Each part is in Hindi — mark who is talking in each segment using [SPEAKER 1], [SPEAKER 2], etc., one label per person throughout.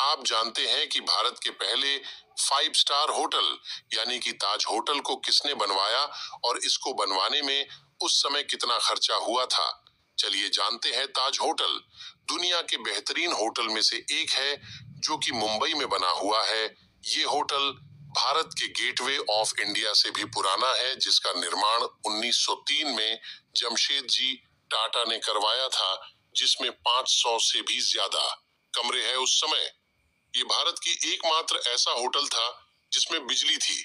[SPEAKER 1] आप जानते हैं कि भारत के पहले 5 स्टार होटल यानी कि ताज होटल को किसने बनवाया और इसको बनवाने में उस समय कितना खर्चा हुआ था? चलिए जानते हैं। ताज होटल दुनिया के बेहतरीन होटल में से एक है जो कि मुंबई में बना हुआ है। ये होटल भारत के गेटवे ऑफ इंडिया से भी पुराना है, जिसका निर्माण 1903 में जमशेदजी टाटा ने करवाया था, जिसमें 500 से भी ज्यादा कमरे हैं उस समय। ये भारत की एकमात्र ऐसा होटल था जिसमें बिजली थी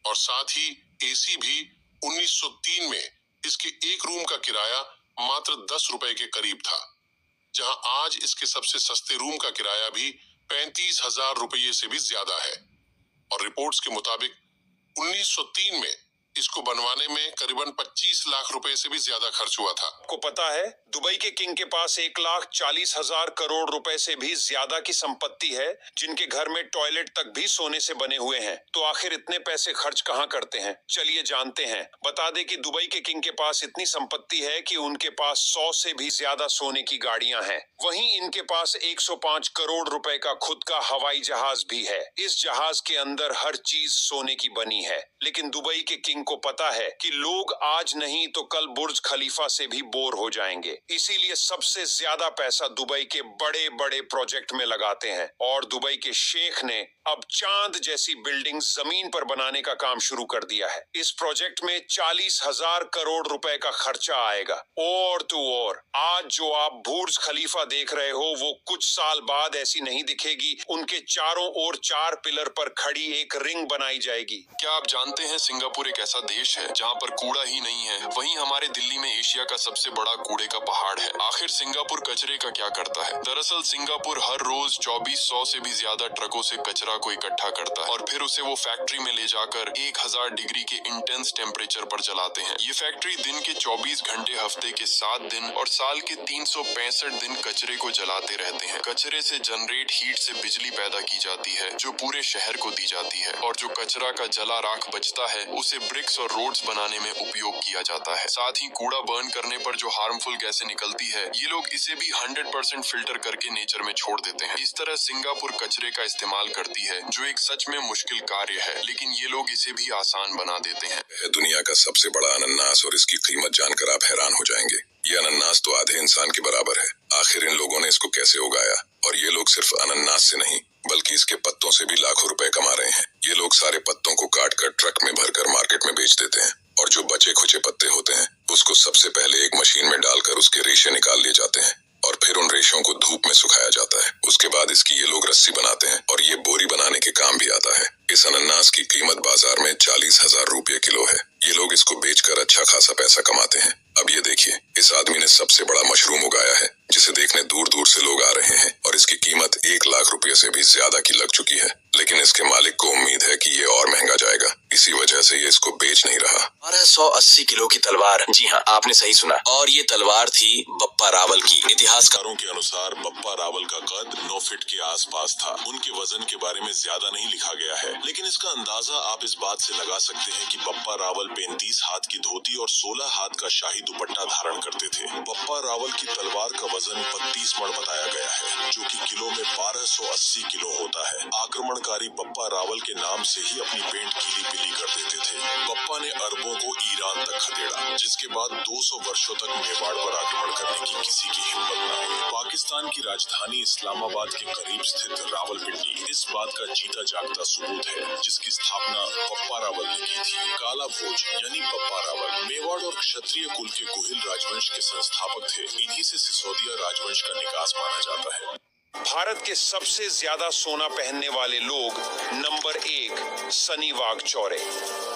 [SPEAKER 1] और साथ ही एसी भी। 1903 में इसके एक रूम का किराया मात्र 10 रुपए के करीब था, जहां आज इसके सबसे सस्ते रूम का किराया भी 35,000 रुपये से भी ज्यादा है। और रिपोर्ट्स के मुताबिक 1903 में इसको बनवाने में करीबन 25 लाख रुपए से भी ज्यादा खर्च हुआ था।
[SPEAKER 2] आपको पता है दुबई के किंग के पास 1,40,000 करोड़ रुपए से भी ज्यादा की संपत्ति है, जिनके घर में टॉयलेट तक भी सोने से बने हुए हैं। तो आखिर इतने पैसे खर्च कहां करते हैं? चलिए जानते हैं। बता दें कि दुबई के किंग के पास इतनी संपत्ति है कि उनके पास 100 से भी ज्यादा सोने की गाड़ियां हैं। वहीं इनके पास 105 करोड़ रुपए का खुद का हवाई जहाज भी है। इस जहाज के अंदर हर चीज सोने की बनी है। लेकिन दुबई के किंग को पता है कि लोग आज नहीं तो कल बुर्ज खलीफा से भी बोर हो जाएंगे, इसीलिए सबसे ज्यादा पैसा दुबई के बड़े बड़े प्रोजेक्ट में लगाते हैं। और दुबई के शेख ने अब चांद जैसी बिल्डिंग जमीन पर बनाने का काम शुरू कर दिया है। इस प्रोजेक्ट में 40,000 करोड़ रुपए का खर्चा आएगा। और तो और आज जो आप बुर्ज खलीफा देख रहे हो वो कुछ साल बाद ऐसी नहीं दिखेगी। उनके चारों ओर 4 पिलर पर खड़ी एक रिंग बनाई जाएगी।
[SPEAKER 3] क्या आप जानते हैं सिंगापुर एक ऐसा देश है जहां पर कूड़ा ही नहीं है? वहीं हमारे दिल्ली में एशिया का सबसे बड़ा कूड़े का पहाड़ है। आखिर सिंगापुर कचरे का क्या करता है? दरअसल सिंगापुर हर रोज 2400 से भी ज्यादा ट्रकों से कचरा को इकट्ठा करता है और फिर उसे वो फैक्ट्री में ले जाकर 1000 डिग्री के इंटेंस टेम्परेचर पर जलाते हैं। ये फैक्ट्री दिन के 24 घंटे, हफ्ते के 7 दिन और साल के 365 दिन कचरे को जलाते रहते हैं। कचरे से जनरेट हीट से बिजली पैदा की जाती है जो पूरे शहर को दी जाती है, और जो कचरा का जला राख बचता है उसे ब्रिक्स और रोड्स बनाने में उपयोग किया जाता है। साथ ही कूड़ा बर्न करने पर जो हार्मफुल गैसें निकलती है, ये लोग इसे भी 100% फिल्टर करके नेचर में छोड़ देते हैं। इस तरह सिंगापुर कचरे का इस्तेमाल करती है, जो एक सच में मुश्किल कार्य है, लेकिन ये लोग इसे भी आसान बना देते हैं।
[SPEAKER 4] दुनिया का सबसे बड़ा अनानास, और इसकी कीमत जानकर आप हैरान हो जाएंगे। ये अनानास तो आधे इंसान के बराबर है। आखिर इन लोगों ने इसको कैसे उगाया? और ये लोग सिर्फ अनानास से नहीं बल्कि इसके पत्तों से भी लाखों रुपए कमा रहे हैं। ये लोग सारे पत्तों को काट कर ट्रक में भरकर मार्केट में बेच देते हैं, और जो बचे खुचे पत्ते होते हैं उसको सबसे पहले एक मशीन में डालकर उसके रेशे निकाल लिए जाते हैं, और फिर उन रेशों को धूप में सुखाया जाता है। उसके बाद इसकी ये लोग रस्सी बनाते हैं, और ये बोरी बनाने के काम भी आता है। इस अनानास की कीमत बाजार में 40,000 रुपये किलो है। ये लोग इसको बेचकर अच्छा खासा पैसा कमाते हैं। अब ये देखिए, इस आदमी ने सबसे बड़ा मशरूम उगाया है, जिसे देखने दूर दूर से लोग आ रहे हैं, और इसकी कीमत 1 लाख रुपये से भी ज्यादा की लग चुकी है। लेकिन इसके मालिक को उम्मीद है कि ये और महंगा जाएगा, इसी वजह से ये इसको बेच नहीं रहा।
[SPEAKER 5] 1280 किलो की तलवार, जी हाँ आपने सही सुना, और ये तलवार थी बप्पा रावल की। इतिहासकारों
[SPEAKER 6] के अनुसार बप्पा रावल का कद 9 फीट के आसपास था। उनके वजन के बारे में ज्यादा नहीं लिखा गया है, लेकिन इसका अंदाजा आप इस बात से लगा सकते हैं कि बप्पा रावल 35 हाथ की धोती और 16 हाथ का शाही दुपट्टा धारण करते थे। बप्पा रावल की तलवार का वजन 32 मण बताया गया है, जो कि किलो में 1280 किलो होता है। आक्रमणकारी बप्पा रावल के नाम से ही अपनी पेंट गीली पीली कर देते थे। बप्पा ने अरबों को ईरान तक खदेड़ा, जिसके बाद 200 वर्षों तक मेवाड़ पर आक्रमण करने की किसी की हिम्मत न हुई। पाकिस्तान की राजधानी इस्लामाबाद के करीब स्थित रावलपिंडी इस बात का जीता जागता सबूत है, जिसकी स्थापना बप्पा रावल ने की थी। काला भोज यानी बप्पा रावल मेवाड़ और क्षत्रिय कुल के गोहिल राजवंश के संस्थापक थे। इन्हीं से सिसोदिया राजवंश का निकास माना जाता है।
[SPEAKER 2] भारत के सबसे ज्यादा सोना पहनने वाले लोग नंबर 1 सनी वाघचौरे।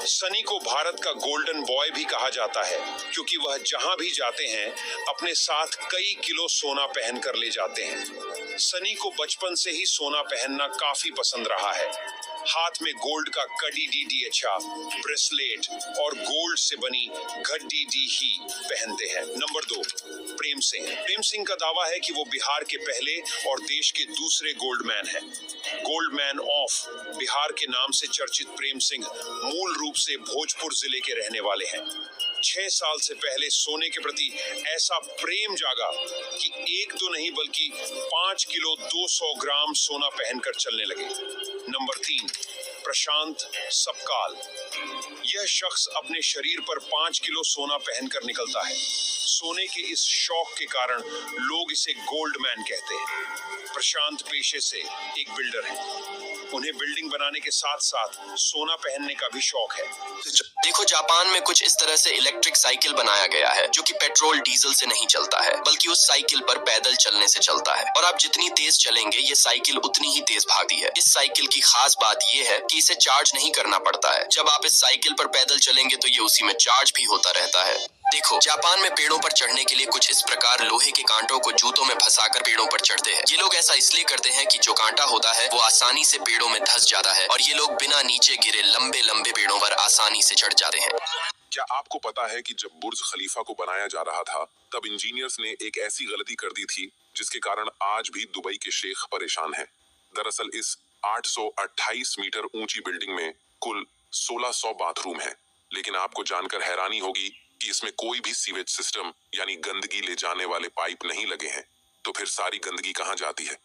[SPEAKER 2] सनी को भारत का गोल्डन बॉय भी कहा जाता है, क्योंकि वह जहां भी जाते हैं अपने साथ कई किलो सोना पहन कर ले जाते हैं। सनी को बचपन से ही सोना पहनना काफी पसंद रहा है। हाथ में गोल्ड का कड़ी डीडी अच्छा ब्रेसलेट और गोल्ड से बनी घड्डी डी ही पहनते हैं। नंबर 2 प्रेम सिंह। प्रेम सिंह का दावा है कि वो बिहार के पहले और देश के दूसरे गोल्ड मैन हैं। गोल्ड मैन ऑफ बिहार के नाम से चर्चित प्रेम सिंह मूल रूप से भोजपुर जिले के रहने वाले हैं। 6 साल से पहले सोने के प्रति ऐसा प्रेम जागा कि एक तो नहीं बल्कि 5 किलो 200 ग्राम सोना पहनकर चलने लगे। नंबर 3, प्रशांत सबकाल। यह शख्स अपने शरीर पर 5 किलो सोना पहनकर निकलता है। सोने के इस शौक के कारण लोग इसे गोल्ड मैन कहते हैं। प्रशांत पेशे से एक बिल्डर है। उन्हें बिल्डिंग बनाने के साथ साथ सोना पहनने का भी शौक है।
[SPEAKER 5] देखो, जापान में कुछ इस तरह से इलेक्ट्रिक साइकिल बनाया गया है जो कि पेट्रोल डीजल से नहीं चलता है, बल्कि उस साइकिल पर पैदल चलने से चलता है। और आप जितनी तेज चलेंगे ये साइकिल उतनी ही तेज भागती है। इस साइकिल की खास बात ये है कि इसे चार्ज नहीं करना पड़ता है। जब आप इस साइकिल पर पैदल चलेंगे तो ये उसी में चार्ज भी होता रहता है। देखो, जापान में पेड़ों पर चढ़ने के लिए कुछ इस प्रकार लोहे के कांटों को जूतों में फंसाकर पेड़ों पर चढ़ते हैं। ये लोग ऐसा इसलिए करते हैं कि जो कांटा होता है वो आसानी से पेड़ों में धंस जाता है और ये लोग बिना नीचे गिरे लंबे लंबे पेड़ों पर आसानी से चढ़ जाते हैं।
[SPEAKER 6] क्या आपको पता है कि जब बुर्ज खलीफा को बनाया जा रहा था तब इंजीनियर्स ने एक ऐसी गलती कर दी थी जिसके कारण आज भी दुबई के शेख परेशान हैं। दरअसल इस 828 मीटर ऊंची बिल्डिंग में कुल 1600 बाथरूम हैं, लेकिन आपको जानकर हैरानी होगी कि इसमें कोई भी सीवेज सिस्टम यानी गंदगी ले जाने वाले पाइप नहीं लगे हैं। तो फिर सारी गंदगी कहाँ जाती है?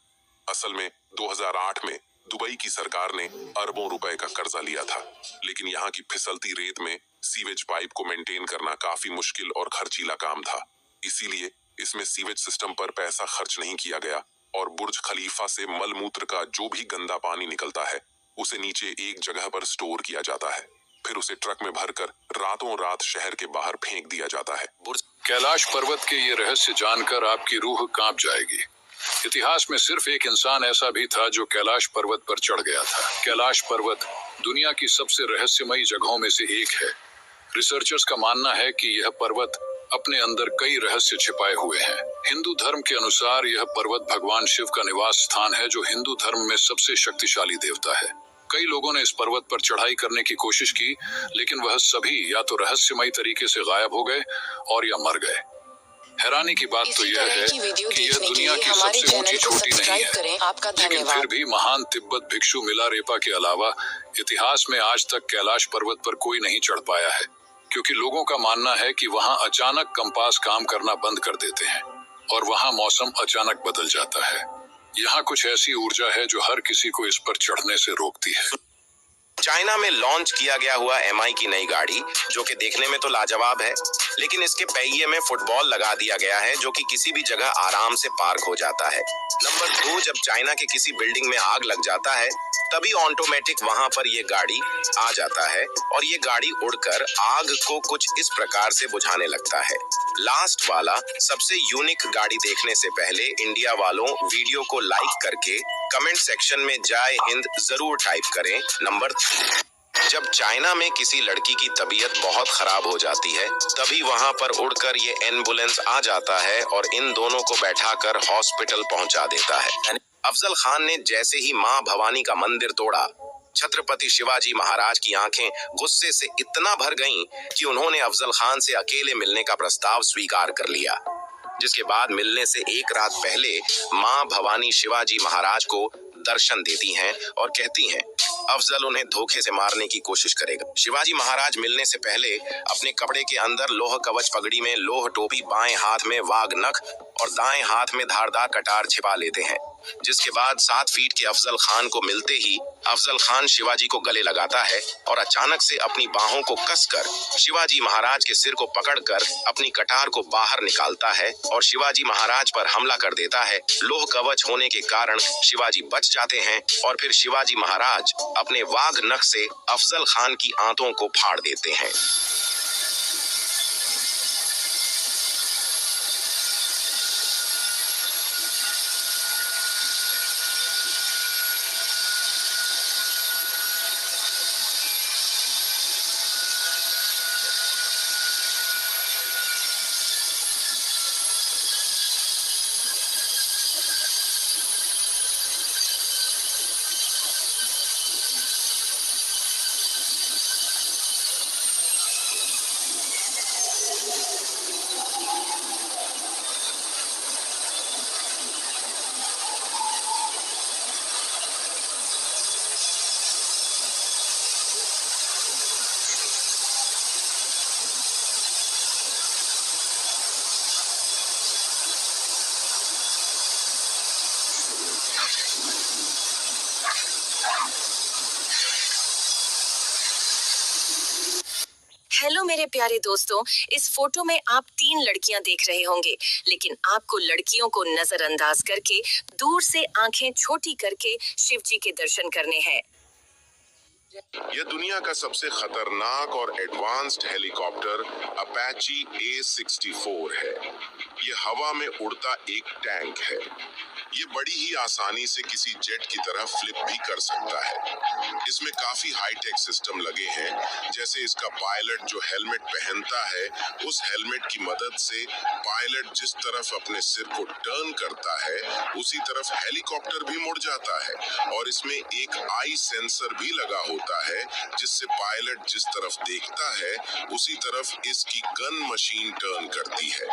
[SPEAKER 6] असल में 2008 में दुबई की सरकार ने अरबों रुपए का कर्जा लिया था, लेकिन यहाँ की फिसलती रेत में सीवेज पाइप को मेंटेन करना काफी मुश्किल और खर्चीला काम था। इसीलिए इसमें सीवेज सिस्टम पर पैसा खर्च नहीं किया गया और बुर्ज खलीफा से मलमूत्र का जो भी गंदा पानी निकलता है उसे नीचे एक जगह पर स्टोर किया जाता है, फिर उसे ट्रक में भरकर रातों रात शहर के बाहर फेंक दिया जाता है।
[SPEAKER 7] कैलाश पर्वत के ये रहस्य जानकर आपकी रूह कांप जाएगी। इतिहास में सिर्फ एक इंसान ऐसा भी था जो कैलाश पर्वत पर चढ़ गया था। कैलाश पर्वत दुनिया की सबसे रहस्यमयी जगहों में से एक है। रिसर्चर्स का मानना है कि यह पर्वत अपने अंदर कई रहस्य छिपाए हुए हैं। हिंदू धर्म के अनुसार यह पर्वत भगवान शिव का निवास स्थान है, जो हिंदू धर्म में सबसे शक्तिशाली देवता है। कई लोगों ने इस पर्वत पर चढ़ाई करने की कोशिश की, लेकिन वह सभी या तो रहस्यमयी तरीके से गायब हो गए और या मर गए। हैरानी की बात तो यह है कि यह दुनिया की सबसे ऊंची चोटी नहीं है, लेकिन फिर भी महान तिब्बत भिक्षु मिलारेपा के अलावा इतिहास में आज तक कैलाश पर्वत पर कोई नहीं चढ़ पाया है, क्योंकि लोगों का मानना है कि वहां अचानक कंपास काम करना बंद कर देते हैं और वहां मौसम अचानक बदल जाता है। यहाँ कुछ ऐसी ऊर्जा है जो हर किसी को इस पर चढ़ने से रोकती है।
[SPEAKER 8] चाइना में लॉन्च किया गया हुआ MI की नई गाड़ी, जो कि देखने में तो लाजवाब है, लेकिन इसके पहिए में फुटबॉल लगा दिया गया है जो कि किसी भी जगह आराम से पार्क हो जाता है। नंबर 2, जब चाइना के किसी बिल्डिंग में आग लग जाता है तभी ऑटोमेटिक वहां पर ये गाड़ी आ जाता है और ये गाड़ी उड़कर आग को कुछ इस प्रकार से बुझाने लगता है। लास्ट वाला सबसे यूनिक गाड़ी देखने से पहले इंडिया वालों वीडियो को लाइक करके कमेंट सेक्शन में जय हिंद जरूर टाइप करें। नंबर 3, जब चाइना में किसी लड़की की तबीयत बहुत खराब हो जाती है तभी वहां पर उड़कर ये एम्बुलेंस आ जाता है और इन दोनों को बैठाकर हॉस्पिटल पहुंचा देता है। अफजल खान ने जैसे ही मां भवानी का मंदिर तोड़ा, छत्रपति शिवाजी महाराज की आंखें गुस्से से इतना भर गईं कि उन्होंने अफजल खान से अकेले मिलने का प्रस्ताव स्वीकार कर लिया, जिसके बाद मिलने से एक रात पहले मां भवानी शिवाजी महाराज को दर्शन देती हैं और कहती हैं अफजल उन्हें धोखे से मारने की कोशिश करेगा। शिवाजी महाराज मिलने से पहले अपने कपड़े के अंदर लोह कवच पगड़ी में लोह टोपी, बाएं हाथ में वाघ नख और दाएं हाथ में धारदार कटार छिपा लेते हैं, जिसके बाद 7 फीट के अफजल खान को मिलते ही अफजल खान शिवाजी को गले लगाता है और अचानक से अपनी बाहों को कसकर शिवाजी महाराज के सिर को पकड़कर अपनी कटार को बाहर निकालता है और शिवाजी महाराज पर हमला कर देता है। लोह कवच होने के कारण शिवाजी बच जाते हैं और फिर शिवाजी महाराज अपने वाघ नख से अफजल खान की आंतों को फाड़ देते हैं।
[SPEAKER 9] हेलो मेरे प्यारे दोस्तों, इस फोटो में आप 3 लड़कियां देख रहे होंगे, लेकिन आपको लड़कियों को नजरअंदाज करके दूर से आंखें छोटी करके शिव जी के दर्शन करने हैं।
[SPEAKER 1] यह दुनिया का सबसे खतरनाक और एडवांस्ड हेलीकॉप्टर अपाची A64 है। यह हवा में उड़ता एक टैंक है। ये बड़ी ही आसानी से किसी जेट की तरह फ्लिप भी कर सकता है। इसमें काफी हाईटेक सिस्टम लगे हैं, जैसे इसका पायलट जो हेलमेट पहनता है, उस हेलमेट की मदद से पायलट जिस तरफ अपने सिर को टर्न करता है, उसी तरफ हेलीकॉप्टर भी मुड़ जाता है। और इसमें एक आई सेंसर भी लगा होता है, जिससे पायलट जिस तरफ देखता है, उसी तरफ इसकी गन मशीन टर्न करती है।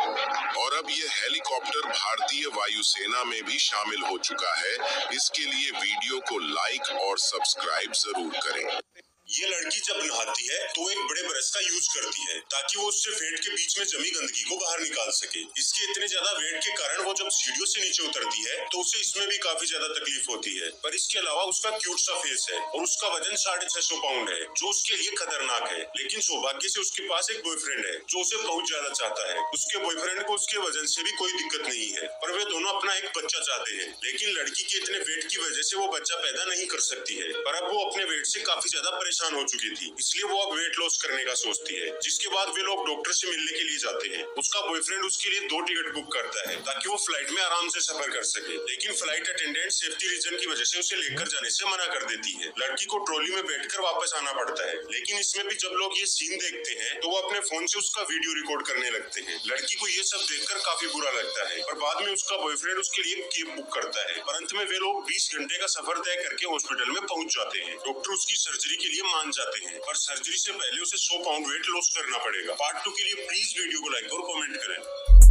[SPEAKER 1] और अब यह हेलीकॉप्टर भारतीय वायुसेना में भी शामिल हो चुका है। इसके लिए वीडियो को लाइक और सब्सक्राइब जरूर करें।
[SPEAKER 6] ये लड़की जब नहाती है तो एक बड़े ब्रश का यूज करती है ताकि वो उससे पेट के बीच में जमी गंदगी को बाहर निकाल सके। इसके इतने ज्यादा वेट के कारण वो जब सीढ़ियों से नीचे उतरती है तो उसे इसमें भी काफी ज्यादा तकलीफ होती है। पर इसके अलावा उसका क्यूट सा फेस है और उसका वजन 650 पाउंड है, जो उसके लिए खतरनाक है। लेकिन सौभाग्य से उसके पास एक बॉयफ्रेंड है जो उसे बहुत ज्यादा चाहता है। उसके बॉयफ्रेंड को उसके वजन से भी कोई दिक्कत नहीं है, पर वे दोनों अपना एक बच्चा चाहते हैं। लेकिन लड़की के इतने वेट की वजह से वो बच्चा पैदा नहीं कर सकती है। पर अब वो अपने वेट से काफी ज्यादा परेशान हो चुकी थी, इसलिए वो अब वेट लॉस करने का सोचती है। जिसके बाद वे लोग डॉक्टर से मिलने के लिए जाते हैं। उसका बॉयफ्रेंड उसके लिए 2 टिकट बुक करता है ताकि वो फ्लाइट में आराम से सफर कर सके। लेकिन फ्लाइट अटेंडेंट सेफ्टी रीजन की वजह से उसे लेकर जाने से मना कर देती है। लड़की को ट्रॉली में बैठकर वापस आना पड़ता है। लेकिन इसमें भी जब लोग ये सीन देखते हैं तो वो अपने फोन से उसका वीडियो रिकॉर्ड करने लगते हैं। लड़की को ये सब देखकर काफी बुरा लगता है, पर बाद में उसका बॉयफ्रेंड उसके लिए कैब बुक करता है। पर अंत में वे लोग 20 घंटे का सफर तय करके हॉस्पिटल में पहुंच जाते हैं। डॉक्टर उसकी सर्जरी के लिए मान जाते हैं, पर सर्जरी से पहले उसे 100 पाउंड वेट लॉस करना पड़ेगा। पार्ट 2 के लिए प्लीज वीडियो को लाइक और कमेंट करें।